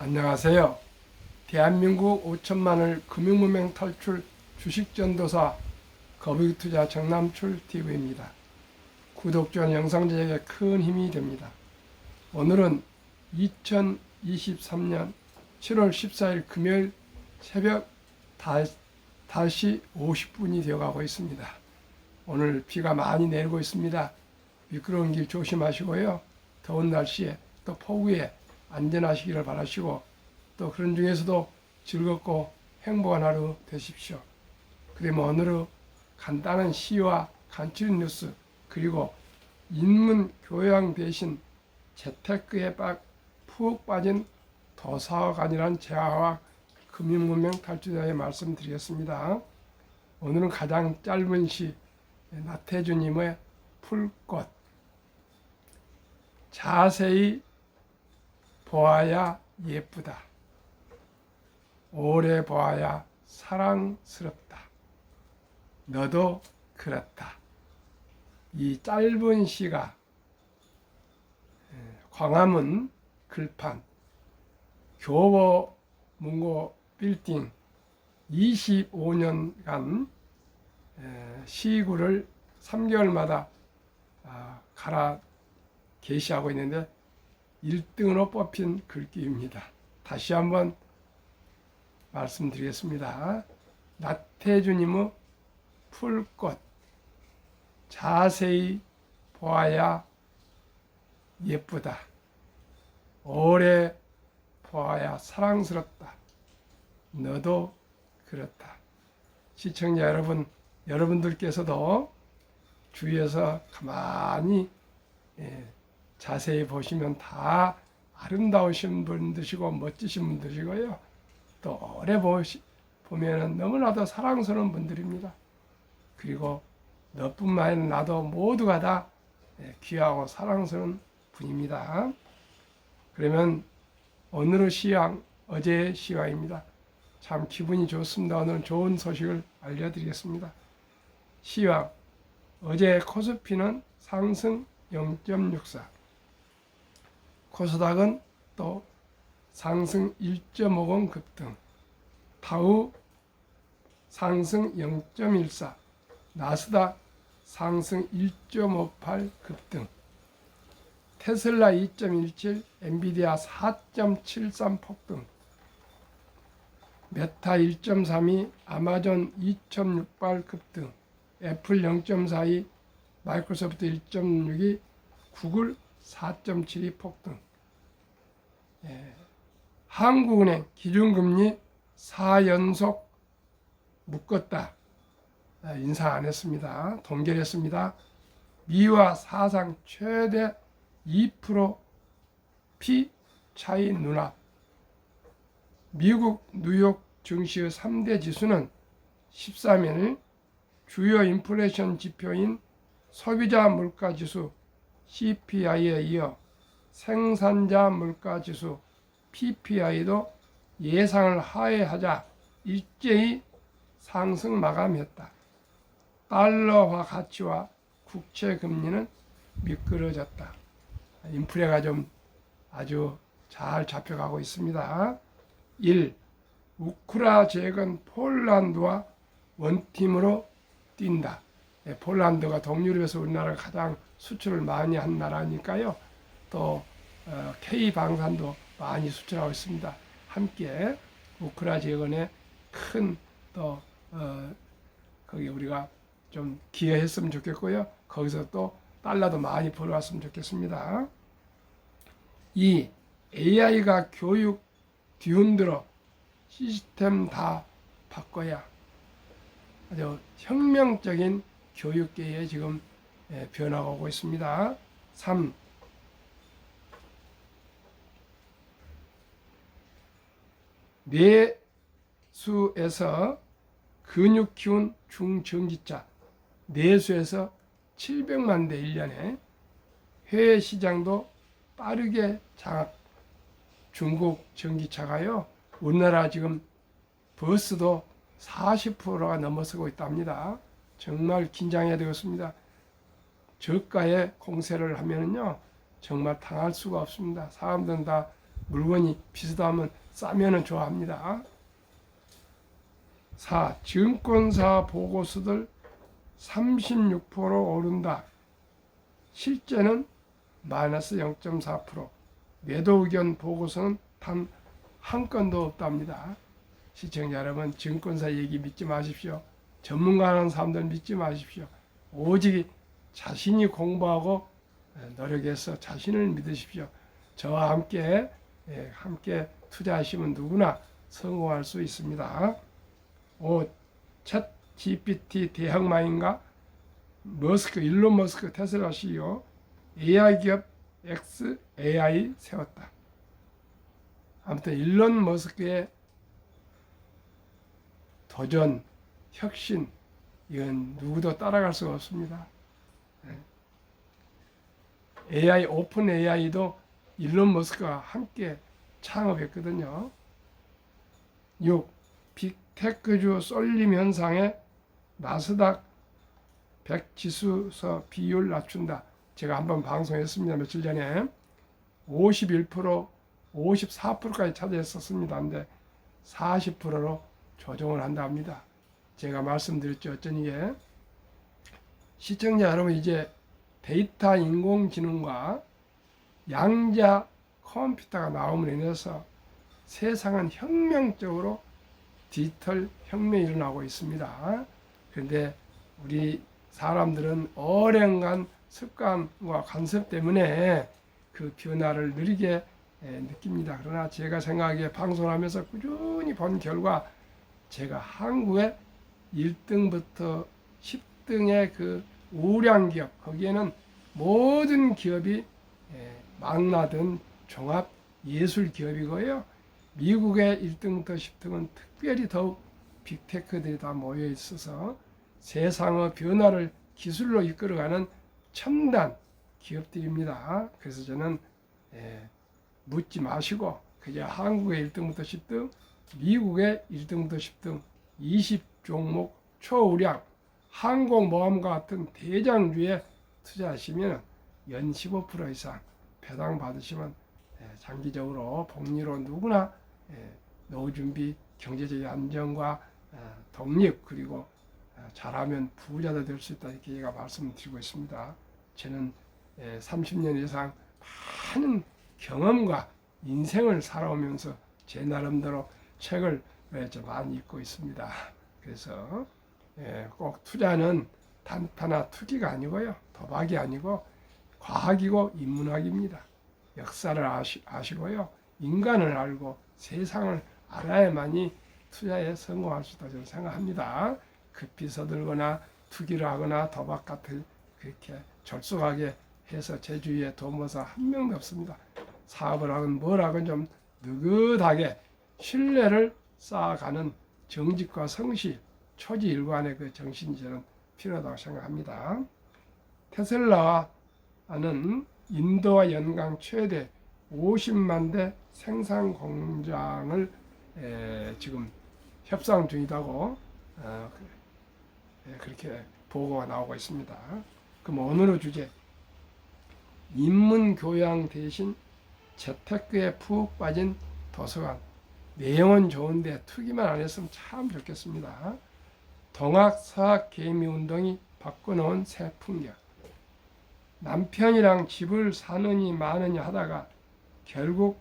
안녕하세요. 대한민국 5천만을 금융무명 탈출 주식전도사 거북이투자 정남출TV입니다. 구독, 좋아요, 영상 제작에 큰 힘이 됩니다. 오늘은 2023년 7월 14일 금요일 새벽 5시 50분이 되어가고 있습니다. 오늘 비가 많이 내리고 있습니다. 미끄러운 길 조심하시고요. 더운 날씨에 또 폭우에 안전하시기를 바라시고, 또 그런 중에서도 즐겁고 행복한 하루 되십시오. 그러면 오늘은 간단한 시와 간추린 뉴스, 그리고 인문 교양 대신 재테크에 푹 빠진 도서관이란 재화와 금융문명 탈출자에 말씀드리겠습니다. 오늘은 가장 짧은 시 나태주님의 풀꽃. 자세히 보아야 예쁘다. 오래 보아야 사랑스럽다. 너도 그렇다. 이 짧은 시가 광화문 글판 교보 문고 빌딩 25년간 시구를 3개월마다 갈아 게시하고 있는데 1등으로 뽑힌 글귀입니다. 다시 한번 말씀드리겠습니다. 나태주님의 풀꽃. 자세히 보아야 예쁘다. 오래 보아야 사랑스럽다. 너도 그렇다. 시청자 여러분, 여러분들께서도 주위에서 가만히 자세히 보시면 다 아름다우신 분들이시고 멋지신 분들이시고요. 또 오래 보면 너무나도 사랑스러운 분들입니다. 그리고 너뿐만 아니라 나도 모두가 다 귀하고 사랑스러운 분입니다. 그러면 오늘의 시황, 어제의 시황입니다. 참 기분이 좋습니다. 오늘은 좋은 소식을 알려드리겠습니다. 시황, 어제 코스피는 상승 0.64, 코스닥은 또 상승 1.50 급등, 다우 상승 0.14, 나스닥 상승 1.58 급등, 테슬라 2.17, 엔비디아 4.73 폭등, 메타 1.32, 아마존 2.68 급등, 애플 0.42, 마이크로소프트 1.62, 구글 4.72 폭등. 한국은행 기준금리 4연속 묶었다. 인상 안 했습니다. 동결했습니다. 미화 사상 최대 2% 피 차이 눈앞. 미국 뉴욕 증시의 3대 지수는 13일 주요 인플레이션 지표인 소비자 물가지수 CPI에 이어 생산자 물가지수 PPI도 예상을 하회하자 일제히 상승 마감했다. 달러화 가치와 국채 금리는 미끄러졌다. 인플레가 좀 아주 잘 잡혀가고 있습니다. 1. 우크라 재건 폴란드와 원팀으로 뛴다. 폴란드가 동유럽에서 우리나라가 가장 수출을 많이 한 나라니까요. 또 K방산도 많이 수출하고 있습니다. 함께 우크라 재건에 큰 또 거기 우리가 좀 기여했으면 좋겠고요. 거기서 또 달러도 많이 벌어왔으면 좋겠습니다. 2. AI가 교육 뒤흔들어 시스템 다 바꿔야. 아주 혁명적인 교육계에 지금 변화가 오고 있습니다. 3. 내수에서 근육 키운 중전기차, 내수에서 700만 대 1년에 해외 시장도 빠르게 장악. 중국 전기차가요, 우리나라 지금 버스도 40%가 넘어서고 있답니다. 정말 긴장해야 되겠습니다. 저가에 공세를 하면은요, 정말 당할 수가 없습니다. 사람들은 다 물건이 비슷하면 싸면은 좋아합니다. 4. 증권사 보고서들 36% 오른다. 실제는 마이너스 0.4%. 매도 의견 보고서는 단 한 건도 없답니다. 시청자 여러분, 증권사 얘기 믿지 마십시오. 전문가라는 사람들 믿지 마십시오. 오직 자신이 공부하고 노력해서 자신을 믿으십시오. 저와 함께 투자하시면 누구나 성공할 수 있습니다. 5. 챗 GPT 대항마인가? 일론 머스크 테슬라 CEO AI 기업 XAI 세웠다. 아무튼 일론 머스크의 도전, 혁신, 이건 누구도 따라갈 수가 없습니다. AI, 오픈 AI도 일론 머스크와 함께 창업했거든요. 6. 빅테크주 쏠림 현상에 나스닥 100 지수서 비율 낮춘다. 제가 한번 방송했습니다. 며칠 전에 51%, 54%까지 차지했었습니다. 근데 40%로 조정을 한다 합니다. 제가 말씀드렸죠. 어쩐 이게 시청자 여러분, 이제 데이터 인공지능과 양자 컴퓨터가 나옴으로 인해서 세상은 혁명적으로 디지털 혁명이 일어나고 있습니다. 그런데 우리 사람들은 오랜간 습관과 간섭 때문에 그 변화를 느리게 느낍니다. 그러나 제가 생각하기에 방송하면서 꾸준히 본 결과 제가 한국의 1등부터 10등의 그 우량 기업, 거기에는 모든 기업이 망라든 종합 예술 기업이고요. 미국의 1등부터 10등은 특별히 더욱 빅테크들이 다 모여 있어서 세상의 변화를 기술로 이끌어가는 첨단 기업들입니다. 그래서 저는 묻지 마시고 그저 한국의 1등부터 10등, 미국의 1등부터 10등 20종목 초우량 항공모함과 같은 대장주에 투자하시면 연 15% 이상 배당 받으시면 장기적으로 복리로 누구나 노후 준비, 경제적인 안정과 독립, 그리고 잘하면 부자가 될 수 있다, 이렇게 제가 말씀드리고 있습니다. 저는 30년 이상 많은 경험과 인생을 살아오면서 제 나름대로 책을 많이 읽고 있습니다. 그래서 꼭 투자는 단타나 투기가 아니고요, 도박이 아니고 과학이고 인문학입니다. 역사를 아시고요, 인간을 알고 세상을 알아야만이 투자에 성공할 수 있다고 저는 생각합니다. 급히 서들거나 투기를 하거나 도박 같은 그렇게 졸속하게 해서 제 주위에 도모사 한 명도 없습니다. 사업을 하건 뭘 하건 좀 느긋하게 신뢰를 쌓아가는 정직과 성실, 초지일관의 그 정신이 저는 필요하다고 생각합니다. 테슬라는 인도와 연간 최대 50만 대 생산 공장을 지금 협상 중이라고 그렇게 보고가 나오고 있습니다. 그럼 오늘의 주제, 인문교양 대신 재테크에 푹 빠진 도서관. 내용은 좋은데 투기만 안 했으면 참 좋겠습니다. 동학서학개미운동이 바꿔놓은 새 풍경. 남편이랑 집을 사느니 마느니 하다가 결국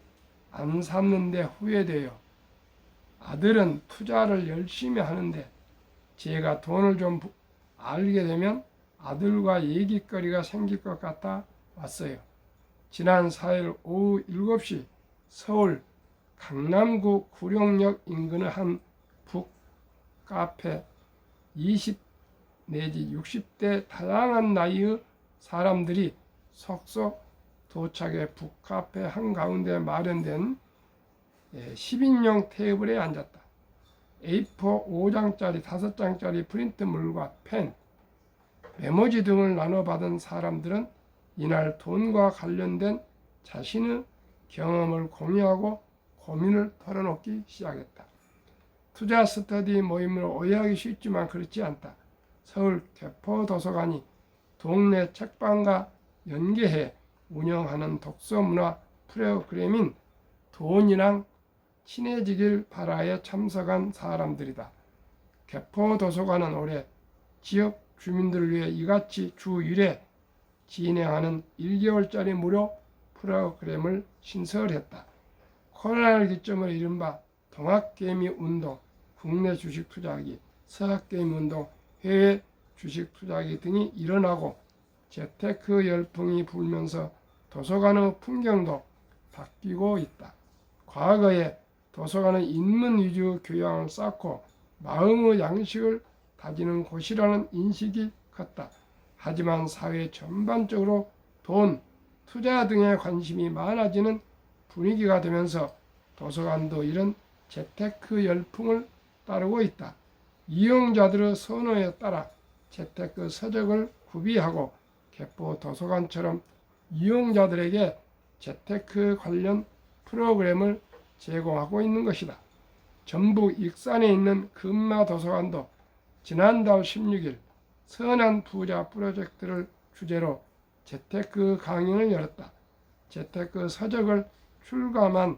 안 샀는데 후회돼요. 아들은 투자를 열심히 하는데 제가 돈을 좀 알게 되면 아들과 얘기거리가 생길 것 같아 왔어요. 지난 4일 오후 7시 서울 강남구 구룡역 인근의 한 북카페 20 내지 60대 다양한 나이의 사람들이 속속 도착해 북카페 한가운데 마련된 10인용 테이블에 앉았다. A4 5장짜리 5장짜리 프린트물과 펜, 메모지 등을 나눠받은 사람들은 이날 돈과 관련된 자신의 경험을 공유하고 고민을 털어놓기 시작했다. 투자 스터디 모임을 오해하기 쉽지만 그렇지 않다. 서울 개포도서관이 동네 책방과 연계해 운영하는 독서문화 프로그램인 돈이랑 친해지길 바라에 참석한 사람들이다. 개포도서관은 올해 지역 주민들을 위해 이같이 주 1회 진행하는 1개월짜리 무료 프로그램을 신설했다. 코로나를 기점으로 이른바 동학개미운동, 국내 주식 투자하기, 서학개미운동, 해외 주식 투자하기 등이 일어나고 재테크 열풍이 불면서 도서관의 풍경도 바뀌고 있다. 과거에 도서관은 인문 위주 교양을 쌓고 마음의 양식을 다지는 곳이라는 인식이 컸다. 하지만 사회 전반적으로 돈, 투자 등에 관심이 많아지는 분위기가 되면서 도서관도 이런 재테크 열풍을 따르고 있다. 이용자들의 선호에 따라 재테크 서적을 구비하고 개포 도서관처럼 이용자들에게 재테크 관련 프로그램을 제공하고 있는 것이다. 전북 익산에 있는 금마도서관도 지난달 16일 선한 부자 프로젝트를 주제로 재테크 강연을 열었다. 재테크 서적을 출간한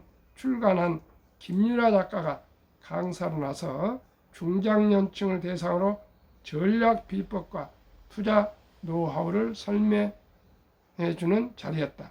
김유라 작가가 강사로 나서 중장년층을 대상으로 전략 비법과 투자 노하우를 설명해주는 자리였다.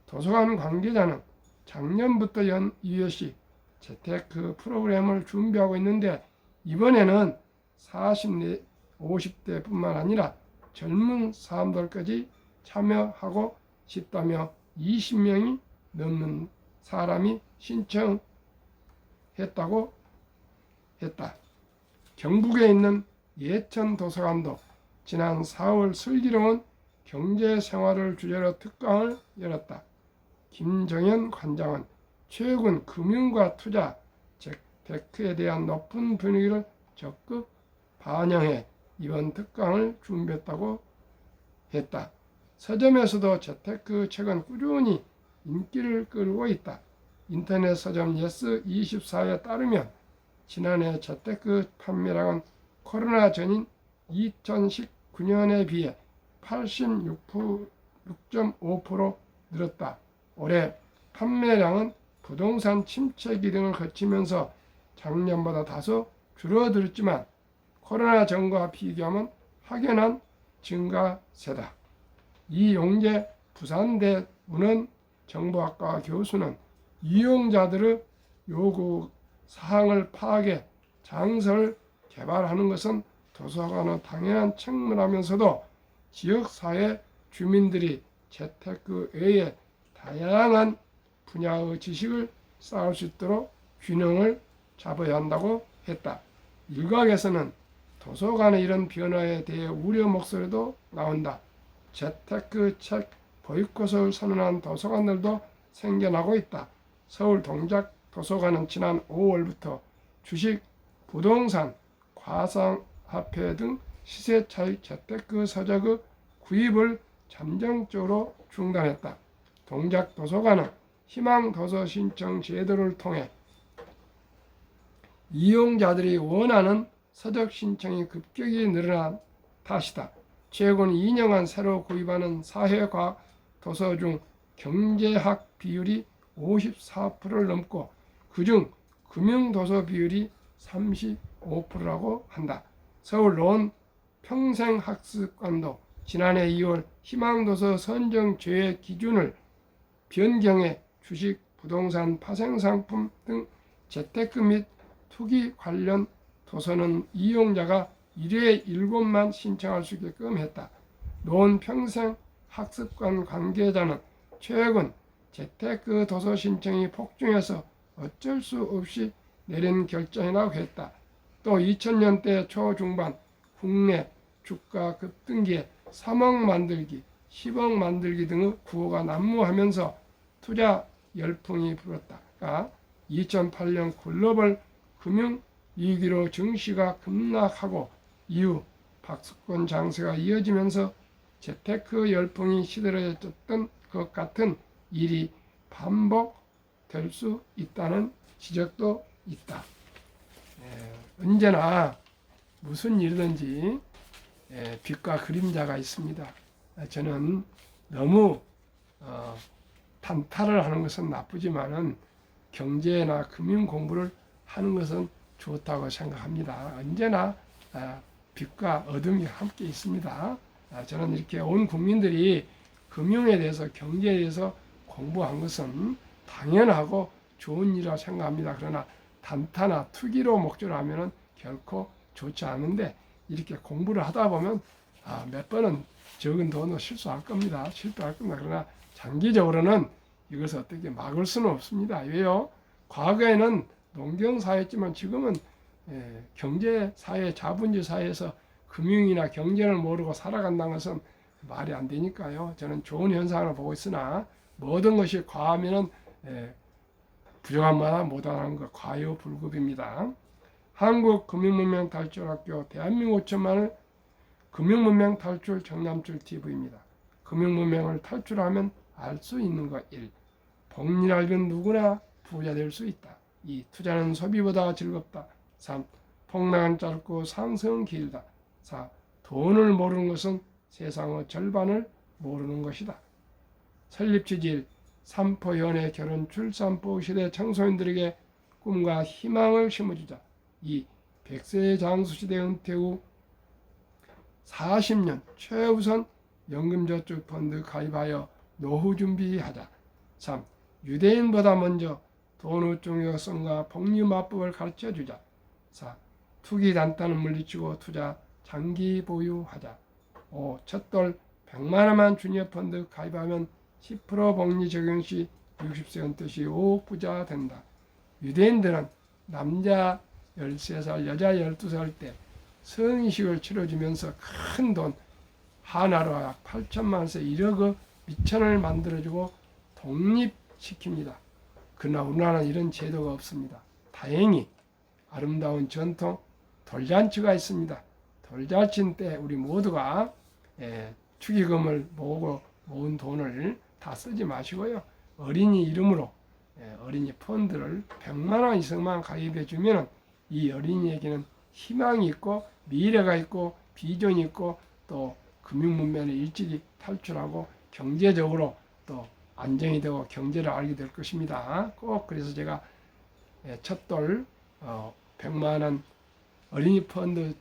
도서관 관계자는 작년부터 연 2회씩 재테크 프로그램을 준비하고 있는데 이번에는 40, 50대뿐만 아니라 젊은 사람들까지 참여하고 싶다며 20명이 넘는 사람이 신청했다고 했다. 경북에 있는 예천 도서관도 지난 4월 슬기로운 경제생활을 주제로 특강을 열었다. 김정현 관장은 최근 금융과 투자, 재테크에 대한 높은 분위기를 적극 반영해 이번 특강을 준비했다고 했다. 서점에서도 재테크 책은 꾸준히 인기를 끌고 있다. 인터넷 서점 예스24에 따르면 지난해 재테크 판매량은 코로나 전인 2019년에 비해 86.5% 늘었다. 올해 판매량은 부동산 침체 기등을 거치면서 작년보다 다소 줄어들었지만 코로나 전과 비교하면 확연한 증가세다. 이용재 부산대 문헌정보학과 교수는 이용자들의 요구 사항을 파악해 장서를 개발하는 것은 도서관의 당연한 책무라면서도 지역사회 주민들이 재테크 외에 다양한 분야의 지식을 쌓을 수 있도록 균형을 잡아야 한다고 했다. 일각에서는 도서관의 이런 변화에 대해 우려 목소리도 나온다. 재테크 책 보이콧을 선언한 도서관들도 생겨나고 있다. 서울 동작 도서관은 지난 5월부터 주식, 부동산, 가상화폐 등 시세 차익 재테크 서적의 구입을 잠정적으로 중단했다. 동작 도서관은 희망 도서 신청 제도를 통해 이용자들이 원하는 서적 신청이 급격히 늘어난 탓이다. 최근 2년간 새로 구입하는 사회과학 도서 중 경제학 비율이 54%를 넘고 그중 금융도서 비율이 35%라고 한다. 서울 론 평생학습관도 지난해 2월 희망도서 선정 제외 기준을 변경해 주식, 부동산, 파생상품 등 재테크 및 투기 관련 도서는 이용자가 1회에 7만 신청할 수 있게끔 했다. 논 평생학습관 관계자는 최근 재테크 도서 신청이 폭증해서 어쩔 수 없이 내린 결정이라고 했다. 또 2000년대 초중반 국내 주가 급등기에 3억 만들기, 10억 만들기 등의 구호가 난무하면서 투자 열풍이 불었다가 2008년 글로벌 금융 위기로 증시가 급락하고 이후 박스권 장세가 이어지면서 재테크 열풍이 시들어졌던 것 같은 일이 반복될 수 있다는 지적도 있다. 언제나 무슨 일이든지 빛과 그림자가 있습니다. 저는 너무 탄탈을 하는 것은 나쁘지만은 경제나 금융 공부를 하는 것은 좋다고 생각합니다. 언제나 빛과 어둠이 함께 있습니다. 저는 이렇게 온 국민들이 금융에 대해서 경제에 대해서 공부한 것은 당연하고 좋은 일이라고 생각합니다. 그러나 단타나 투기로 목적을 하면 결코 좋지 않은데 이렇게 공부를 하다 보면 몇 번은 적은 돈으로 실수할 겁니다. 실패할 겁니다. 그러나 장기적으로는 이것을 어떻게 막을 수는 없습니다. 왜요? 과거에는 농경사회였지만 지금은 경제사회, 자본주의 사회에서 금융이나 경제를 모르고 살아간다는 것은 말이 안 되니까요. 저는 좋은 현상을 보고 있으나 모든 것이 과하면 부족함마다 못하는 것, 과유불급입니다. 한국금융문명탈출학교 대한민국 5천만을 금융문명 탈출 정남출 TV입니다. 금융문명을 탈출하면 알 수 있는 것 1. 복리넓은 누구나 부자 될 수 있다. 2. 투자는 소비보다 즐겁다. 3. 폭락은 짧고 상승은 길다. 4. 돈을 모르는 것은 세상의 절반을 모르는 것이다. 설립 취지 3포 연애 결혼 출산포 시대 청소년들에게 꿈과 희망을 심어주자. 2. 100세 장수시대 은퇴 후 40년 최우선 연금저축펀드 가입하여 노후 준비하자. 3. 유대인보다 먼저 돈의 중요성과 복리마법을 가르쳐주자. 4. 투기 단타는 물리치고 투자 장기 보유하자. 5. 첫돌 100만 원만 주니어 펀드 가입하면 10% 복리 적용 시 60세 은퇴 시 5억 부자 된다. 유대인들은 남자 13살, 여자 12살 때 성인식을 치러주면서 큰 돈 하나로 약 8천만 원에서 1억 미천을 만들어주고 독립시킵니다. 그러나 우리나라는 이런 제도가 없습니다. 다행히 아름다운 전통 돌잔치가 있습니다. 돌잔치 때 우리 모두가 축의금을 모으고 모은 돈을 다 쓰지 마시고요. 어린이 이름으로 어린이 펀드를 100만 원 이상만 가입해 주면 이 어린이에게는 희망이 있고 미래가 있고 비전이 있고 또 금융문명을 일찍이 탈출하고 경제적으로 또 안정이 되고 경제를 알게 될 것입니다. 꼭 그래서 제가 첫돌 100만 원 어린이 펀드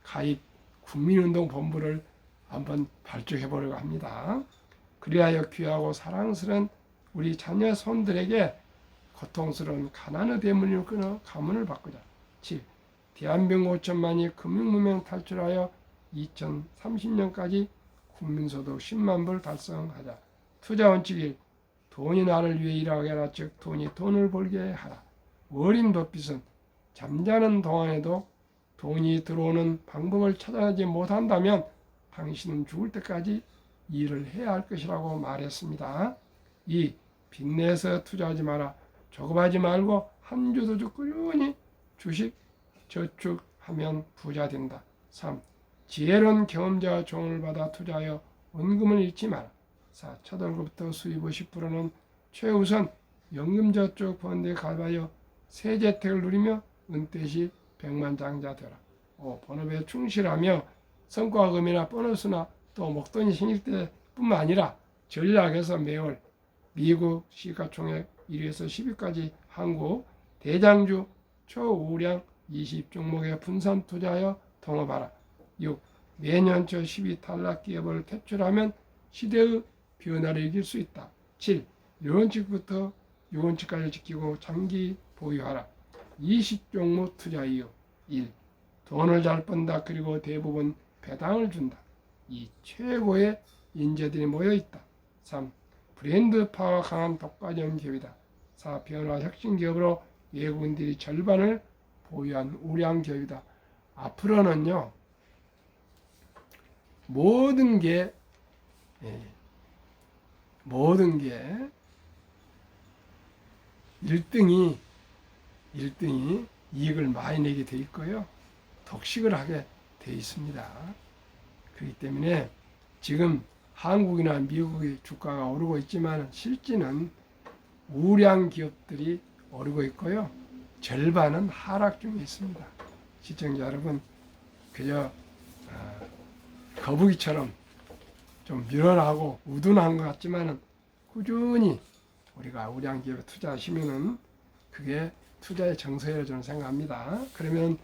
가입 국민운동본부를 한번 발족해 보려고 합니다. 그리하여 귀하고 사랑스러운 우리 자녀 손들에게 고통스러운 가난의 대문을 끊어 가문을 바꾸자. 7. 대한민국 5천만이 금융문명 탈출하여 2030년까지 국민소득 10만 불 달성하자. 투자 원칙 1. 돈이 나를 위해 일하게 하라. 즉 돈이 돈을 벌게 하라. 월인 덧빚은 잠자는 동안에도 돈이 들어오는 방법을 찾아내지 못한다면 당신은 죽을 때까지 일을 해야 할 것이라고 말했습니다. 2. 빚내서 투자하지 마라. 조급하지 말고 한 주도 주 꾸준히 주식 저축하면 부자 된다. 3. 지혜로운 경험자와 조언을 받아 투자하여 원금을 잃지 마라. 4. 첫 월급부터 수입의 10%는 최우선 연금저축펀드에 가입하여 세제택을 누리며 은퇴 시 백만장자 되라. 5. 본업에 충실하며 성과금이나 보너스나 또 목돈이 생길 때뿐만 아니라 전략에서 매월 미국 시가총액 1위에서 10위까지 한국 대장주 초우량 20종목에 분산 투자하여 동업하라. 6. 매년 저 10위 탈락 기업을 퇴출하면 시대의 변화를 이길 수 있다. 7. 유원칙부터 유원칙까지 지키고 장기 보유하라. 20종목 투자 이유 1. 돈을 잘 번다. 그리고 대부분 배당을 준다. 2. 최고의 인재들이 모여있다. 3. 브랜드 파워가 강한 독과점 기업이다. 4. 변화 혁신 기업으로 외국인들이 절반을 보유한 우량 기업이다. 앞으로는요, 모든 게 1등이 이익을 많이 내게 돼 있고요. 독식을 하게 돼 있습니다. 그렇기 때문에 지금 한국이나 미국의 주가가 오르고 있지만 실제는 우량 기업들이 오르고 있고요. 절반은 하락 중에 있습니다. 시청자 여러분, 그저 거북이처럼 좀 밀어나고 우둔한 것 같지만 꾸준히 우리가 우량 기업에 투자하시면은 그게 투자의 정서라고 저는 생각합니다. 그러면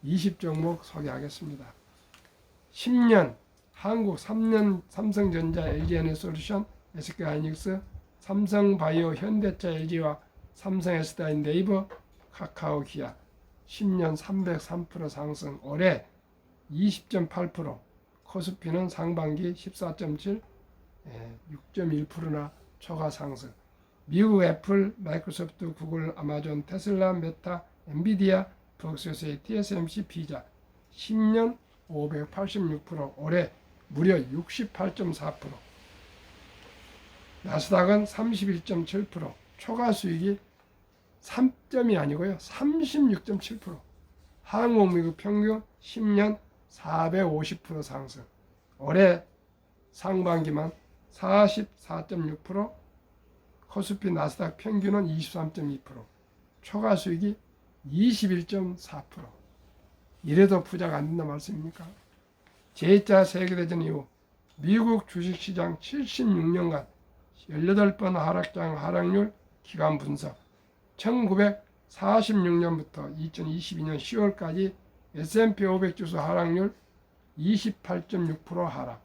20종목 소개하겠습니다. 10년 한국 3년 삼성전자, LG에너지솔루션, SK하이닉스, 삼성바이오, 현대차, LG와 삼성, SDI, 네이버, 카카오, 기아 10년 303% 상승, 올해 20.8%, 코스피는 상반기 14.7, 6.1%나 초과 상승. 미국 애플, 마이크로소프트, 구글, 아마존, 테슬라, 메타, 엔비디아, 브록스요스의 TSMC, 비자 10년 586%, 올해 무려 68.4%. 나스닥은 31.7%, 초과 수익이 3점이 아니고요 36.7%. 한국 미국 평균 10년 450% 상승, 올해 상반기만 44.6%, 코스피 나스닥 평균은 23.2%, 초과 수익이 21.4%. 이래도 부자가 안 된다 말씀입니까? 제2차 세계대전 이후 미국 주식시장 76년간 18번 하락장 하락률 기간 분석, 1946년부터 2022년 10월까지 S&P 500 지수 하락률 28.6% 하락,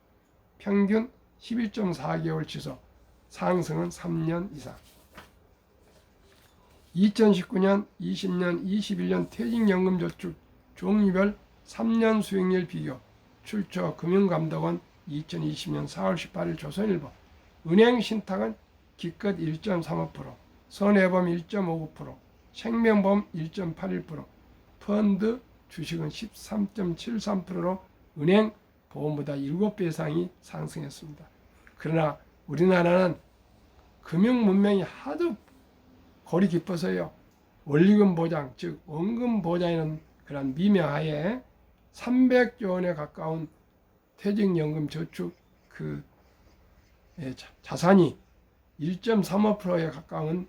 평균 11.4개월 지속, 상승은 3년 이상. 2019년, 20년, 21년 퇴직연금저축 종류별 3년 수익률 비교, 출처 금융감독원 2020년 4월 18일 조선일보. 은행 신탁은 기껏 1.35%, 손해보험 1.59%, 생명보험 1.81%, 펀드 주식은 13.73%로 은행 보험보다 7배 이상이 상승했습니다. 그러나 우리나라는 금융 문명이 하도 골이 깊어서요, 원리금 보장, 즉 원금 보장이라는 그런 미명하에 300조 원에 가까운 퇴직연금 저축 그 자산이 1.35%에 가까운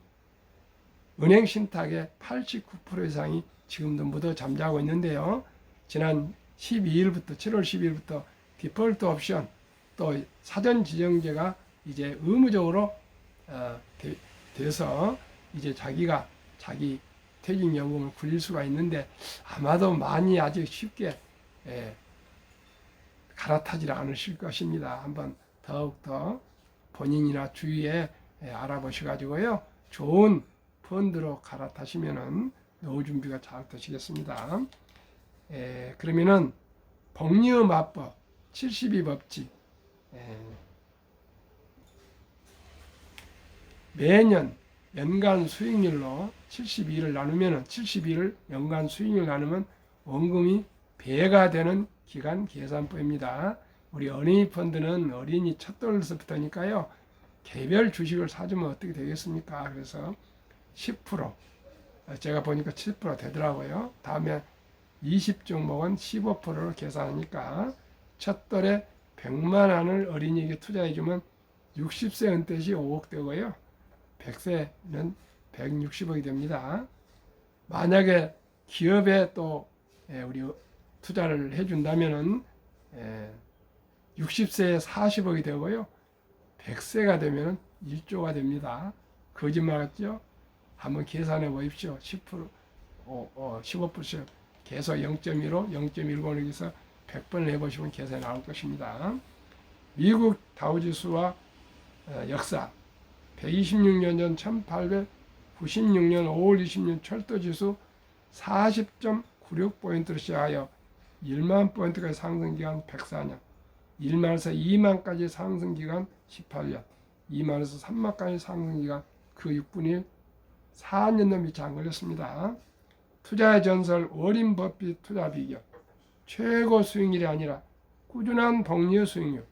은행 신탁의 89% 이상이 지금도 묻어 잠자고 있는데요. 지난 12일부터 7월 12일부터 디폴트 옵션 또 사전 지정제가 이제 의무적으로 돼서 이제 자기가 자기 퇴직연금을 굴릴 수가 있는데 아마도 많이 아직 쉽게 갈아타지 않으실 것입니다. 한번 더욱더 본인이나 주위에 알아보셔가지고요, 좋은 펀드로 갈아타시면은 노후 준비가 잘 되시겠습니다. 그러면은 복리음화법 72법칙, 매년 연간 수익률로 72를 나누면 72를 연간 수익률 나누면 원금이 배가 되는 기간 계산법입니다. 우리 어린이 펀드는 어린이 첫 돌에서부터니까요, 개별 주식을 사주면 어떻게 되겠습니까? 그래서 10%, 제가 보니까 7% 되더라고요. 다음에 20종목은 15%로 계산하니까 첫 돌에 100만 원을 어린이에게 투자해주면 60세 은퇴시 5억 되고요. 100세는 160억이 됩니다. 만약에 기업에 또 우리 투자를 해준다면은 60세에 40억이 되고요. 100세가 되면 1조가 됩니다. 거짓말 같죠? 한번 계산해 보십시오. 10%, 15% 계속 0.15, 0.10에서 100번을 해보시면 계산이 나올 것입니다. 미국 다우지수와 역사 126년 전 1896년 5월 20년 철도지수 40.96포인트로 시작하여 1만 포인트까지 상승기간 104년, 1만에서 2만까지 상승기간 18년, 2만에서 3만까지 상승기간 그 6분의 1, 4년도 미치 안 걸렸습니다. 투자의 전설 워린 버핏 투자 비결, 최고 수익률이 아니라 꾸준한 복리 수익률.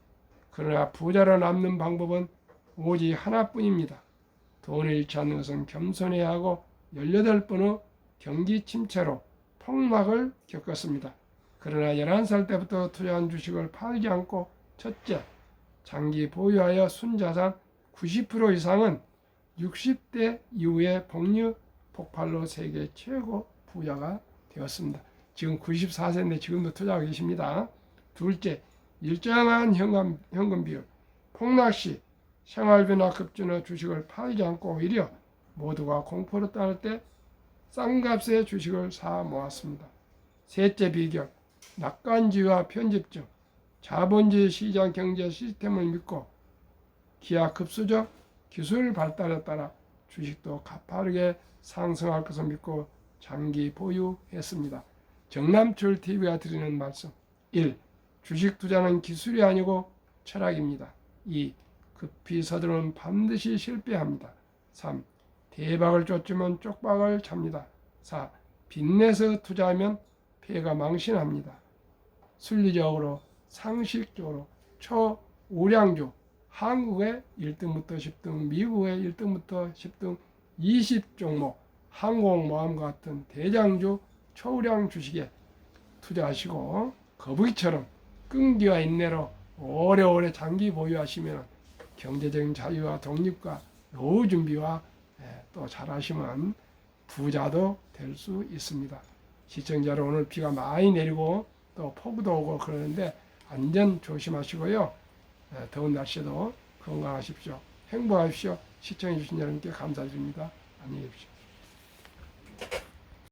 그러나 부자로 남는 방법은 오직 하나뿐입니다. 돈을 잃지 않는 것은 겸손해야 하고 18번의 경기 침체로 폭락을 겪었습니다. 그러나 11살 때부터 투자한 주식을 팔지 않고 첫째, 장기 보유하여 순자산 90% 이상은 60대 이후에 복리 폭발로 세계 최고 부자가 되었습니다. 지금 94세인데 지금도 투자하고 계십니다. 둘째, 일정한 현금 비율. 폭락시 생활비나 급주나 주식을 팔지 않고 오히려 모두가 공포로 따를 때 싼 값에 주식을 사 모았습니다. 셋째 비결, 낙관주의와 편집증, 자본주의 시장 경제 시스템을 믿고 기하급수적 기술 발달에 따라 주식도 가파르게 상승할 것을 믿고 장기 보유했습니다. 정남철 TV가 드리는 말씀 1. 주식 투자는 기술이 아니고 철학입니다. 2. 급히 서두르면 반드시 실패합니다. 3. 대박을 쫓으면 쪽박을 찹니다. 4. 빚내서 투자하면 폐가 망신합니다. 순리적으로 상식적으로 초우량주 한국의 1등부터 10등, 미국의 1등부터 10등 20종목 항공모함과 같은 대장주 초우량 주식에 투자하시고 거북이처럼 끈기와 인내로 오래오래 장기 보유하시면 경제적인 자유와 독립과 노후 준비와 또 잘하시면 부자도 될 수 있습니다. 시청자로 오늘 비가 많이 내리고 또 폭우도 오고 그러는데 안전 조심하시고요. 더운 날씨에도 건강하십시오. 행복하십시오. 시청해 주신 여러분께 감사드립니다. 안녕히 계십시오.